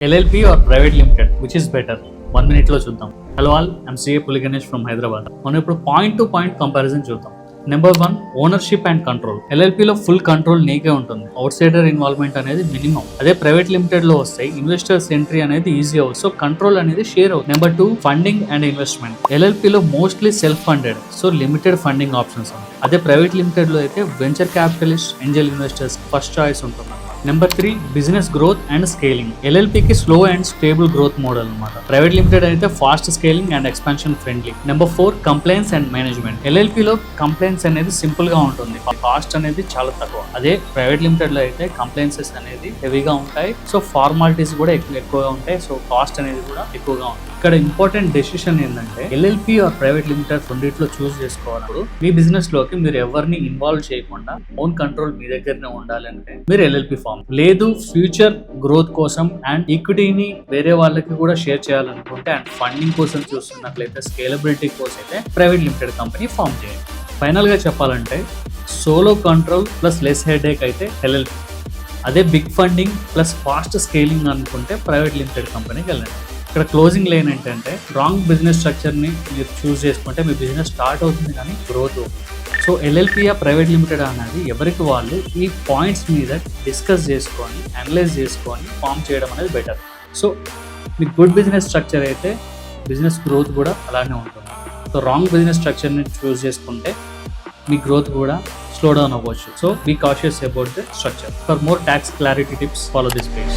LLP or private limited, which is better? 1 minute లో చూద్దాం. Hello all, I'm CA Puliganesh from Hyderabad. మనం ఇప్పుడు point to point comparison చూద్దాం. Number 1, ownership and control. ఎల్ఎల్పిలో full control నీకే ఉంటుంది, అవుట్ సైడర్ ఇన్వాల్వ్మెంట్ అనేది మినిమం. అదే ప్రైవేట్ లిమిటెడ్ లో వస్తాయి, ఇన్వెస్టర్స్ ఎంట్రీ అనేది ఈజీ అవుతుంది, సో కంట్రోల్ అనేది షేర్ అవుతుంది. Number 2, funding and investment. ఎల్ఎల్పిలో mostly self funded, so limited funding options ఉంటాయి. అదే ప్రైవేట్ లిమిటెడ్ లో అయితే venture capitalist, Angel investors first choice ఉంటుంది. Number 3, business growth and scaling. ఎల్ఎల్పికి slow and stable growth model అనమాట. ప్రైవేట్ లిమిటెడ్ అయితే fast scaling and expansion friendly. Number 4, compliance and management. ఎల్ఎల్పిలో compliance అనేది సింపుల్ గా ఉంటుంది, కాస్ట్ అనేది చాలా తక్కువ. అదే ప్రైవేట్ లిమిటెడ్ లో అయితే కంప్లైన్సెస్ అనేది హెవీగా ఉంటాయి, సో ఫార్మాలిటీస్ కూడా ఎక్కువగా ఉంటాయి, సో కాస్ట్ అనేది కూడా ఎక్కువగా ఉంటుంది. ఇక్కడ ఇంపార్టెంట్ డెసిషన్ ఏంటంటే ఎల్ఎల్పి ఆర్ ప్రైవేట్ లిమిటెడ్ రెండిట్లో చూస్ చేసుకోవాలప్పుడు మీ బిజినెస్ లోకి మీరు ఎవరిని ఇన్వాల్వ్ చేయకుండా ఓన్ కంట్రోల్ మీ దగ్గరనే ఉండాలంటే మీరు ఎల్ఎల్పి ఫామ్. లేదు, ఫ్యూచర్ గ్రోత్ కోసం అండ్ ఈక్విటీని వేరే వాళ్ళకి కూడా షేర్ చేయాలనుకుంటే అండ్ ఫండింగ్ కోసం చూస్తున్నట్లయితే, స్కేలబిలిటీ కోసం అయితే ప్రైవేట్ లిమిటెడ్ కంపెనీ ఫామ్ చేయండి. ఫైనల్ గా చెప్పాలంటే solo control plus less headache అయితే ఎల్ఎల్పి. అదే big funding plus fast scaling అనుకుంటే ప్రైవేట్ లిమిటెడ్ కంపెనీకి వెళ్ళండి. ఇక్కడ క్లోజింగ్ లైన్ ఏంటంటే, రాంగ్ బిజినెస్ స్ట్రక్చర్ని మీరు చూస్ చేసుకుంటే మీ బిజినెస్ స్టార్ట్ అవుతుంది కానీ గ్రోత్ అవుతుంది. సో ఎల్ఎల్పియా ప్రైవేట్ లిమిటెడ్ అనేది ఎవరికి వాళ్ళు ఈ పాయింట్స్ మీద డిస్కస్ చేసుకొని అనలైజ్ చేసుకొని ఫామ్ చేయడం అనేది బెటర్. సో మీకు గుడ్ బిజినెస్ స్ట్రక్చర్ అయితే బిజినెస్ గ్రోత్ కూడా అలానే ఉంటుంది. సో రాంగ్ బిజినెస్ స్ట్రక్చర్ని చూస్ చేసుకుంటే మీ గ్రోత్ కూడా స్లో డౌన్ అవ్వచ్చు. So be cautious about the structure. For more tax clarity tips, follow this page.